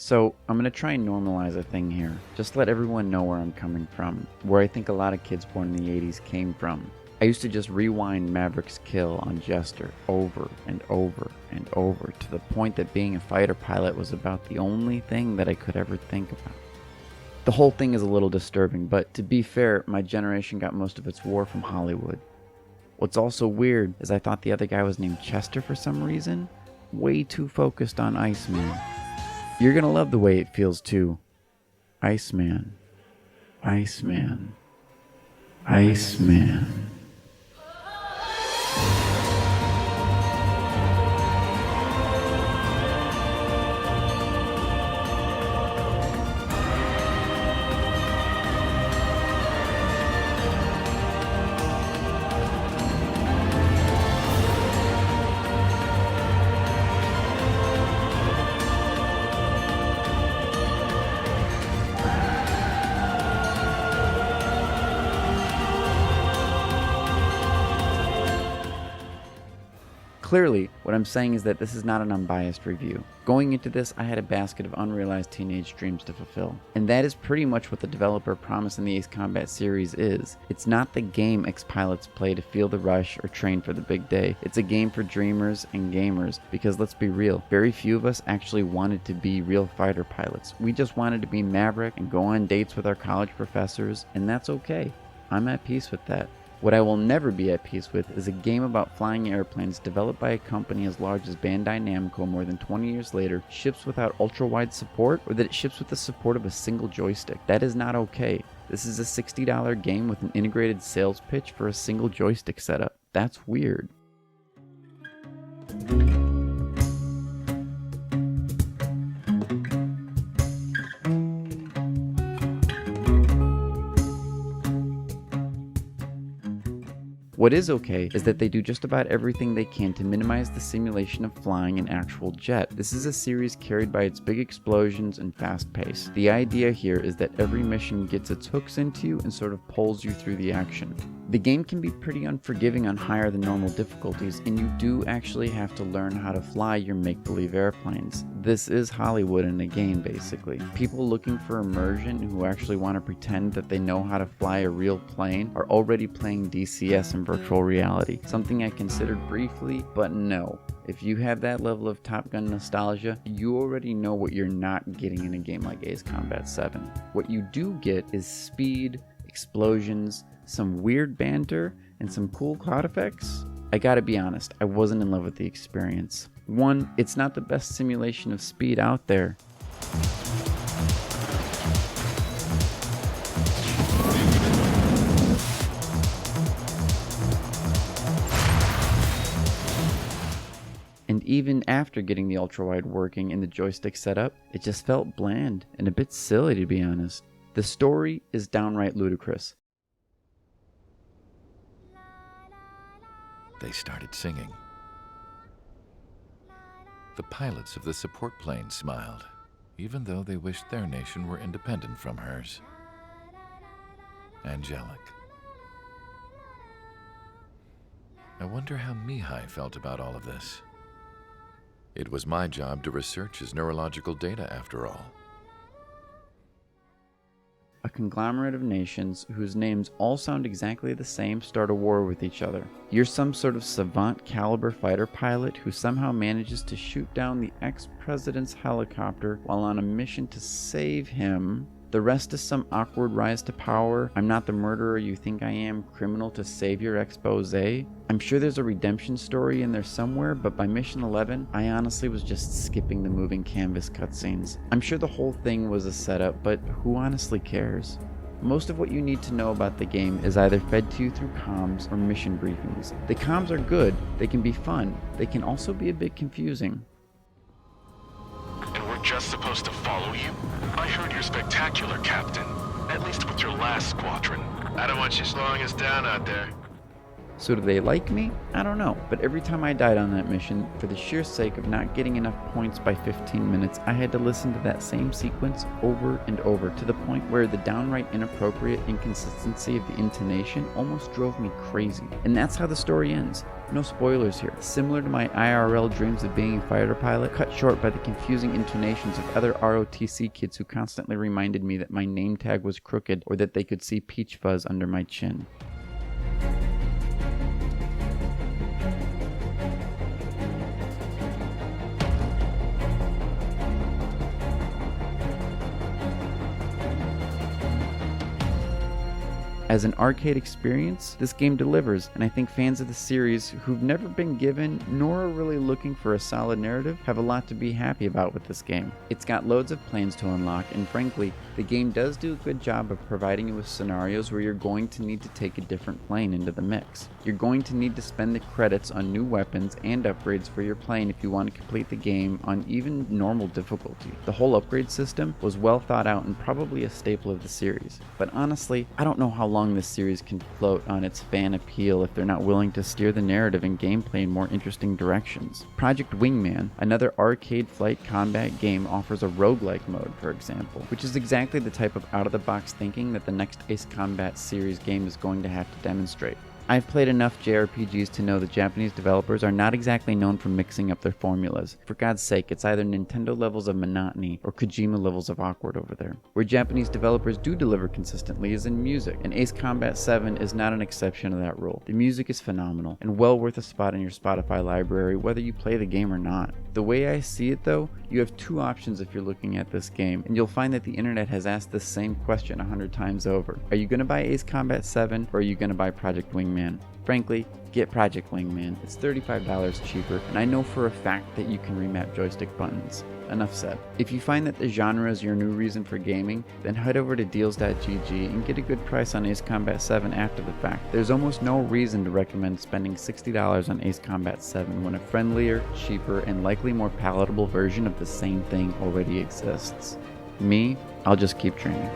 So I'm going to try and normalize a thing here. Just let everyone know where I'm coming from, where I think a lot of kids born in the 80s came from. I used to just rewind Maverick's kill on Jester over and over and over to the point that being a fighter pilot was about the only thing that I could ever think about. The whole thing is a little disturbing, but to be fair, my generation got most of its war from Hollywood. What's also weird is I thought the other guy was named Chester for some reason. Way too focused on Iceman. You're gonna love the way it feels too. Iceman. Iceman. Iceman. Clearly, what I'm saying is that this is not an unbiased review. Going into this, I had a basket of unrealized teenage dreams to fulfill. And that is pretty much what the developer promised in the Ace Combat series is. It's not the game ex-pilots play to feel the rush or train for the big day. It's a game for dreamers and gamers, because let's be real, very few of us actually wanted to be real fighter pilots. We just wanted to be Maverick and go on dates with our college professors, and that's okay. I'm at peace with that. What I will never be at peace with is a game about flying airplanes developed by a company as large as Bandai Namco more than 20 years later ships without ultra-wide support, or that it ships with the support of a single joystick. That is not okay. This is a $60 game with an integrated sales pitch for a single joystick setup. That's weird. What is okay is that they do just about everything they can to minimize the simulation of flying an actual jet. This is a series carried by its big explosions and fast pace. The idea here is that every mission gets its hooks into you and sort of pulls you through the action. The game can be pretty unforgiving on higher than normal difficulties, and you do actually have to learn how to fly your make-believe airplanes. This is Hollywood in a game, basically. People looking for immersion who actually want to pretend that they know how to fly a real plane are already playing DCS and virtual reality, something I considered briefly, but no. If you have that level of Top Gun nostalgia, you already know what you're not getting in a game like Ace Combat 7. What you do get is speed, explosions, some weird banter, and some cool cloud effects. I gotta be honest, I wasn't in love with the experience. One, it's not the best simulation of speed out there. And even after getting the ultra-wide working in the joystick setup, it just felt bland and a bit silly, to be honest. The story is downright ludicrous. They started singing. The pilots of the support plane smiled, even though they wished their nation were independent from hers. Angelic. I wonder how Mihai felt about all of this. It was my job to research his neurological data, after all. A conglomerate of nations whose names all sound exactly the same start a war with each other. You're some sort of savant caliber fighter pilot who somehow manages to shoot down the ex-president's helicopter while on a mission to save him. The rest is some awkward rise to power, I'm not the murderer you think I am, criminal to savior expose. I'm sure there's a redemption story in there somewhere, but by mission 11, I honestly was just skipping the moving canvas cutscenes. I'm sure the whole thing was a setup, but who honestly cares? Most of what you need to know about the game is either fed to you through comms or mission briefings. The comms are good, they can be fun, they can also be a bit confusing. And we're just supposed to follow you? I heard you're spectacular, Captain. At least with your last squadron. I don't want you slowing us down out there. So do they like me? I don't know, but every time I died on that mission, for the sheer sake of not getting enough points by 15 minutes, I had to listen to that same sequence over and over, to the point where the downright inappropriate inconsistency of the intonation almost drove me crazy. And that's how the story ends. No spoilers here. Similar to my IRL dreams of being a fighter pilot, cut short by the confusing intonations of other ROTC kids who constantly reminded me that my name tag was crooked or that they could see peach fuzz under my chin. As an arcade experience, this game delivers, and I think fans of the series who've never been given, nor are really looking for a solid narrative, have a lot to be happy about with this game. It's got loads of planes to unlock, and frankly, the game does do a good job of providing you with scenarios where you're going to need to take a different plane into the mix. You're going to need to spend the credits on new weapons and upgrades for your plane if you want to complete the game on even normal difficulty. The whole upgrade system was well thought out and probably a staple of the series. But honestly, I don't know how long this series can float on its fan appeal if they're not willing to steer the narrative and gameplay in more interesting directions. Project Wingman, another arcade flight combat game, offers a roguelike mode, for example, which is exactly the type of out-of-the-box thinking that the next Ace Combat series game is going to have to demonstrate. I've played enough JRPGs to know that Japanese developers are not exactly known for mixing up their formulas. For God's sake, it's either Nintendo levels of monotony or Kojima levels of awkward over there. Where Japanese developers do deliver consistently is in music, and Ace Combat 7 is not an exception to that rule. The music is phenomenal, and well worth a spot in your Spotify library whether you play the game or not. The way I see it though, you have two options if you're looking at this game, and you'll find that the internet has asked the same question 100 times over. Are you going to buy Ace Combat 7 or are you going to buy Project Wingman? Frankly, get Project Wingman. It's $35 cheaper, and I know for a fact that you can remap joystick buttons. Enough said. If you find that the genre is your new reason for gaming, then head over to deals.gg and get a good price on Ace Combat 7 after the fact. There's almost no reason to recommend spending $60 on Ace Combat 7 when a friendlier, cheaper, and likely more palatable version of the same thing already exists. Me, I'll just keep training.